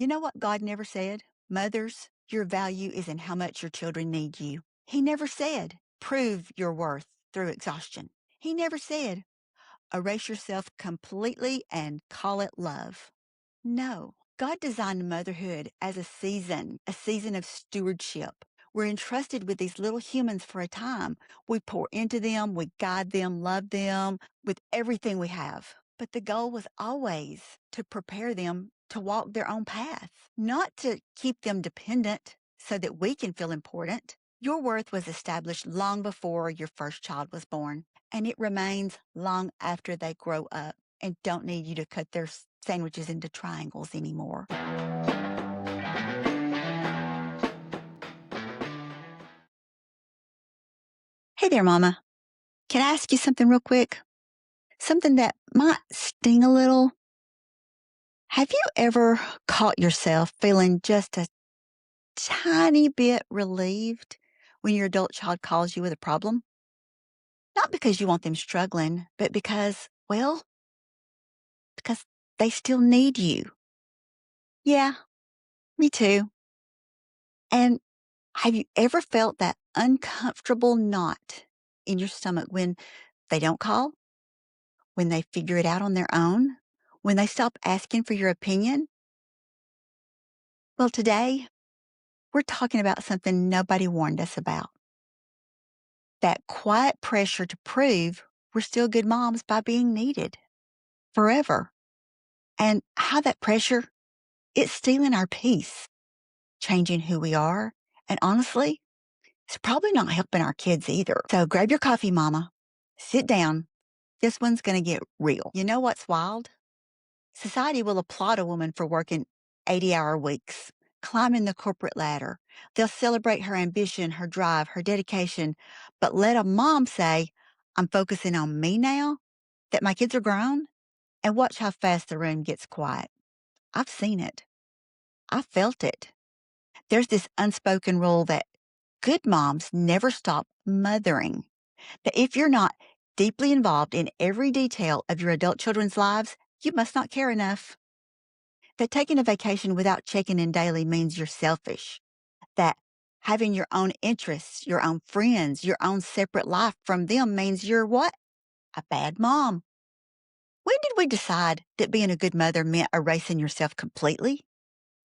You know what God never said? Mothers, your value is in how much your children need you. He never said, prove your worth through exhaustion. He never said, erase yourself completely and call it love. No, God designed motherhood as a season of stewardship. We're entrusted with these little humans for a time. We pour into them, we guide them, love them with everything we have. But the goal was always to prepare them to walk their own path, not to keep them dependent so that we can feel important. Your worth was established long before your first child was born, and it remains long after they grow up and don't need you to cut their sandwiches into triangles anymore. Hey there, Mama. Can I ask you something real quick? Something that might sting a little. Have you ever caught yourself feeling just a tiny bit relieved when your adult child calls you with a problem? Not because you want them struggling, but because they still need you. Yeah, me too. And have you ever felt that uncomfortable knot in your stomach when they don't call, when they figure it out on their own, when they stop asking for your opinion? Well, today we're talking about something nobody warned us about, that quiet pressure to prove we're still good moms by being needed forever, and how that pressure, it's stealing our peace, changing who we are, and honestly, it's probably not helping our kids either. So grab your coffee, Mama. Sit down. This one's going to get real. You know what's wild? Society will applaud a woman for working 80-hour weeks, climbing the corporate ladder. They'll celebrate her ambition, her drive, her dedication, but let a mom say, I'm focusing on me now that my kids are grown, and watch how fast the room gets quiet. I've seen it. I felt it. There's this unspoken rule that good moms never stop mothering, that if you're not deeply involved in every detail of your adult children's lives, you must not care enough. That taking a vacation without checking in daily means you're selfish. That having your own interests, your own friends, your own separate life from them means you're what? A bad mom. When did we decide that being a good mother meant erasing yourself completely?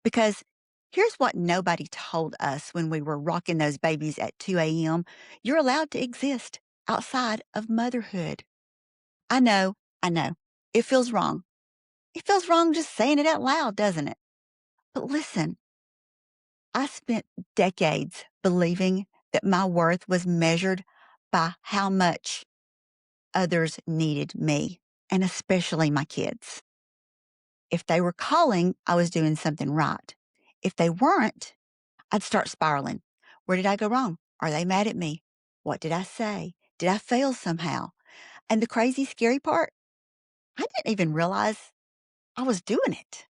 Because here's what nobody told us when we were rocking those babies at 2 a.m. You're allowed to exist outside of motherhood. I know, I know. It feels wrong. It feels wrong just saying it out loud, doesn't it? But listen, I spent decades believing that my worth was measured by how much others needed me, and especially my kids. If they were calling, I was doing something right. If they weren't, I'd start spiraling. Where did I go wrong? Are they mad at me? What did I say? Did I fail somehow? And the crazy, scary part, I didn't even realize I was doing it.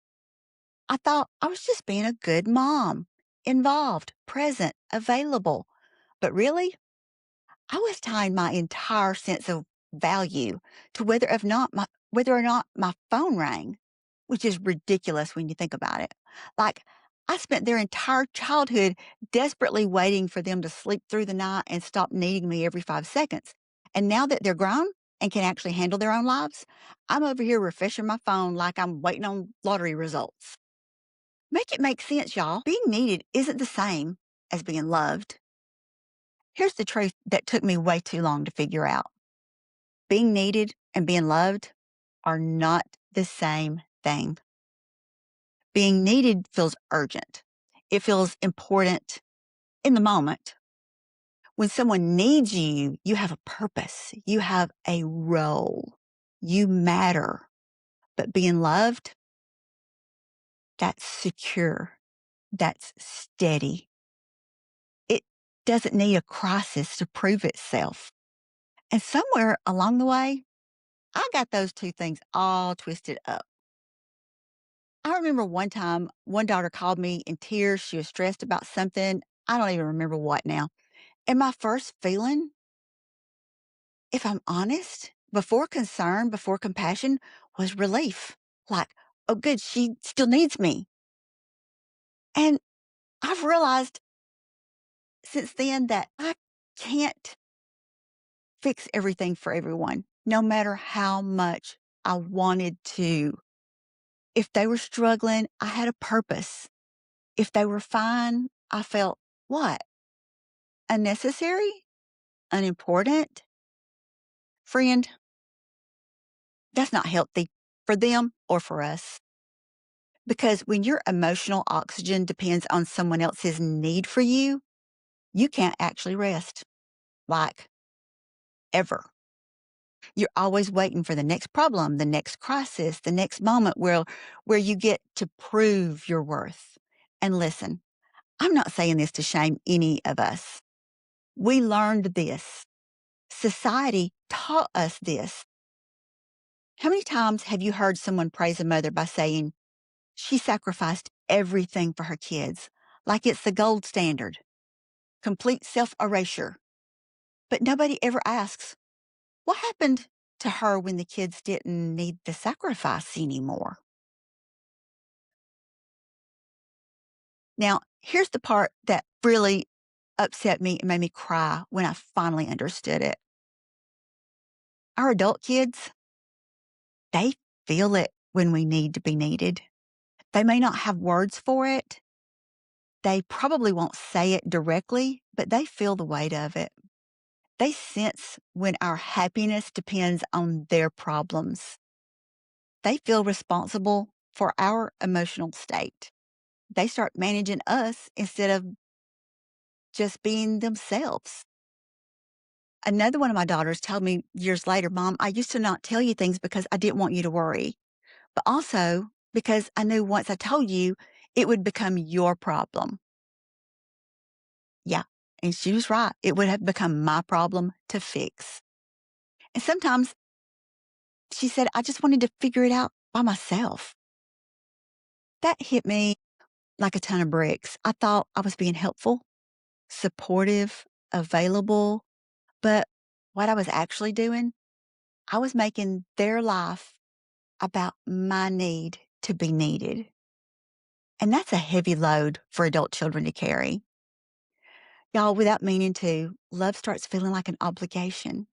I thought I was just being a good mom, involved, present, available. But really, I was tying my entire sense of value to whether or not my phone rang, which is ridiculous when you think about it. Like, I spent their entire childhood desperately waiting for them to sleep through the night and stop needing me every 5 seconds. And now that they're grown and can actually handle their own lives, I'm over here refreshing my phone like I'm waiting on lottery results. Make it make sense, y'all. Being needed isn't the same as being loved. Here's the truth that took me way too long to figure out. Being needed and being loved are not the same thing. Being needed feels urgent. It feels important in the moment. When someone needs you, you have a purpose. You have a role. You matter. But being loved, that's secure. That's steady. It doesn't need a crisis to prove itself. And somewhere along the way, I got those two things all twisted up. I remember one time, one daughter called me in tears. She was stressed about something. I don't even remember what now. And my first feeling, if I'm honest, before concern, before compassion, was relief. Like, oh, good, she still needs me. And I've realized since then that I can't fix everything for everyone, no matter how much I wanted to. If they were struggling, I had a purpose. If they were fine, I felt what? Unnecessary? Unimportant? Friend, that's not healthy for them or for us. Because when your emotional oxygen depends on someone else's need for you, you can't actually rest, like ever. You're always waiting for the next problem, the next crisis, the next moment where you get to prove your worth. And listen, I'm not saying this to shame any of us. We learned this. Society taught us this. How many times have you heard someone praise a mother by saying, she sacrificed everything for her kids, like it's the gold standard, complete self erasure? But nobody ever asks, what happened to her when the kids didn't need the sacrifice anymore? Now, here's the part that really upset me and made me cry when I finally understood it. Our adult kids, they feel it when we need to be needed. They may not have words for it. They probably won't say it directly, but they feel the weight of it. They sense when our happiness depends on their problems. They feel responsible for our emotional state. They start managing us instead of just being themselves. Another one of my daughters told me years later, Mom, I used to not tell you things because I didn't want you to worry, but also because I knew once I told you, it would become your problem. Yeah. And she was right. It would have become my problem to fix. And sometimes she said, I just wanted to figure it out by myself. That hit me like a ton of bricks. I thought I was being helpful, supportive, available, but what I was actually doing, I was making their life about my need to be needed. And that's a heavy load for adult children to carry. Y'all, without meaning to, love starts feeling like an obligation.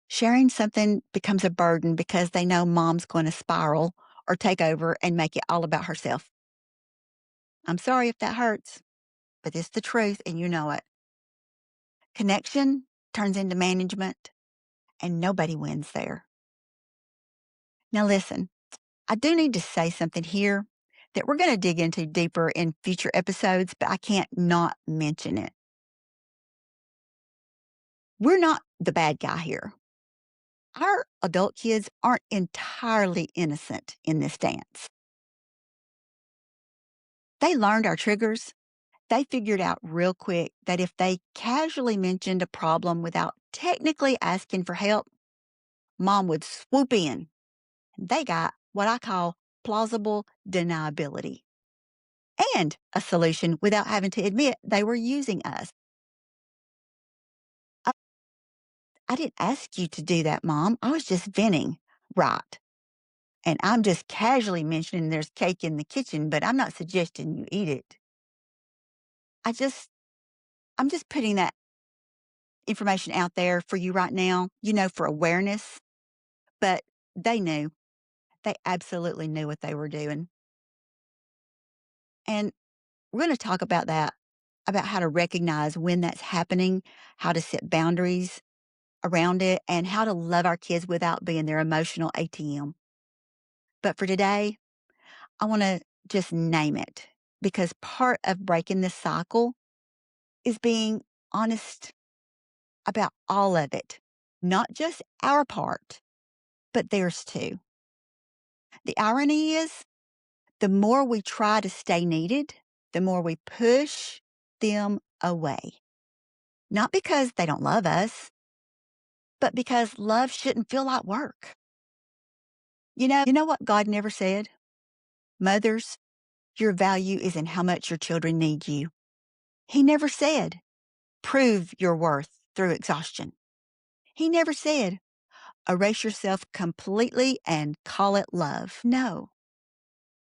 Sharing something becomes a burden because they know mom's going to spiral or take over and make it all about herself. I'm sorry if that hurts, but it's the truth and you know it. Connection turns into management and nobody wins there. Now, listen, I do need to say something here that we're going to dig into deeper in future episodes, but I can't not mention it. We're not the bad guy here. Our adult kids aren't entirely innocent in this dance. They learned our triggers. They figured out real quick that if they casually mentioned a problem without technically asking for help, mom would swoop in. They got what I call plausible deniability and a solution without having to admit they were using us. I, I didn't ask you to do that, mom. I was just venting. Right. And I'm just casually mentioning there's cake in the kitchen, but I'm not suggesting you eat it. I just, I'm just putting that information out there for you right now, for awareness. But they knew. They absolutely knew what they were doing. And we're going to talk about that, about how to recognize when that's happening, how to set boundaries around it, and how to love our kids without being their emotional ATM. But for today, I want to just name it because part of breaking this cycle is being honest about all of it, not just our part, but theirs too. The irony is, the more we try to stay needed, the more we push them away. Not because they don't love us, but because love shouldn't feel like work. You know what God never said? Mothers, your value is in how much your children need you. He never said, prove your worth through exhaustion. He never said, erase yourself completely and call it love. No.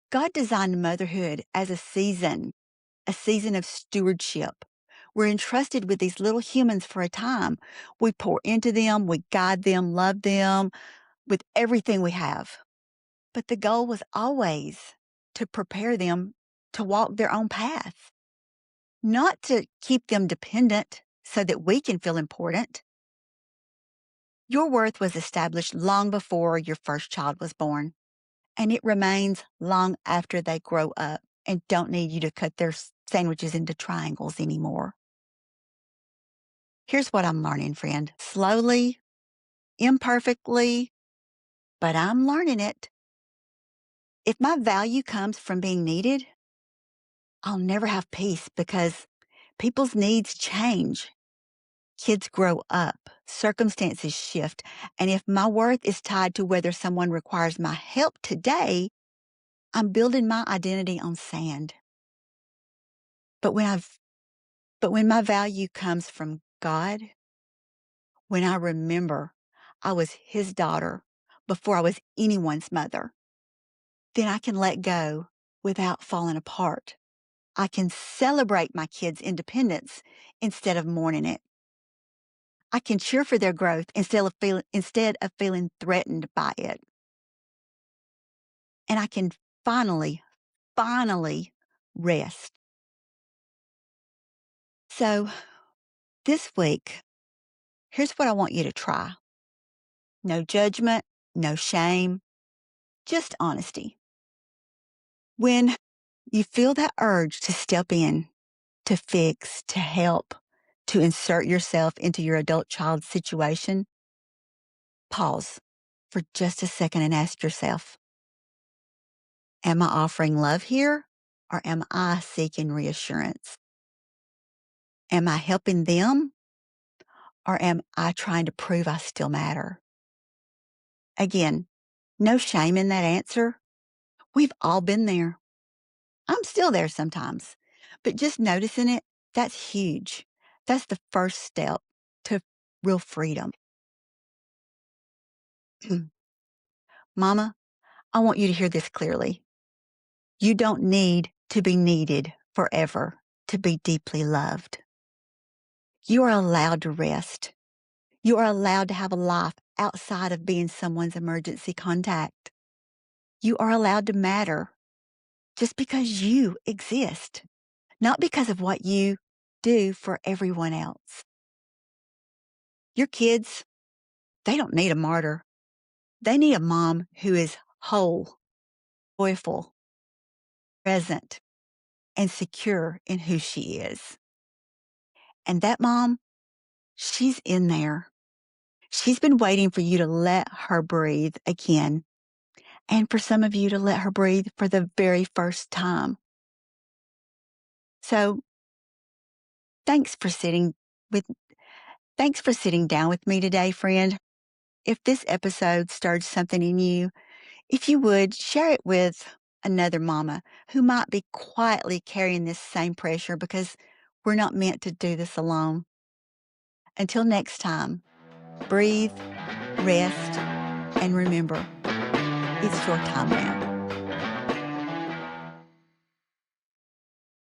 God designed motherhood as a season of stewardship. We're entrusted with these little humans for a time. We pour into them, we guide them, love them with everything we have. But the goal was always to prepare them to walk their own path, not to keep them dependent so that we can feel important. Your worth was established long before your first child was born, and it remains long after they grow up and don't need you to cut their sandwiches into triangles anymore. Here's what I'm learning, friend. Slowly, imperfectly, but I'm learning it. If my value comes from being needed, I'll never have peace because people's needs change. Kids grow up, circumstances shift, and if my worth is tied to whether someone requires my help today, I'm building my identity on sand. But when my value comes from God, when I remember I was his daughter before I was anyone's mother, then I can let go without falling apart. I can celebrate my kids' independence instead of mourning it. I can cheer for their growth instead of feeling threatened by it. And I can finally rest. So this week, here's what I want you to try. No judgment, no shame, just honesty. When you feel that urge to step in, to fix, to help, to insert yourself into your adult child's situation, pause for just a second and ask yourself, am I offering love here or am I seeking reassurance? Am I helping them or am I trying to prove I still matter? Again, no shame in that answer. We've all been there. I'm still there sometimes, but just noticing it, that's huge. That's the first step to real freedom. Mama, I want you to hear this clearly. You don't need to be needed forever to be deeply loved. You are allowed to rest. You are allowed to have a life outside of being someone's emergency contact. You are allowed to matter just because you exist, not because of what you do for everyone else. Your kids, they don't need a martyr. They need a mom who is whole, joyful, present, and secure in who she is. And that mom, she's in there. She's been waiting for you to let her breathe again. And for some of you to let her breathe for the very first time. So thanks for sitting with thanks for sitting down with me today, friend. If this episode stirred something in you, if you would share it with another mama who might be quietly carrying this same pressure because we're not meant to do this alone. Until next time, breathe, rest, and remember, it's your time now.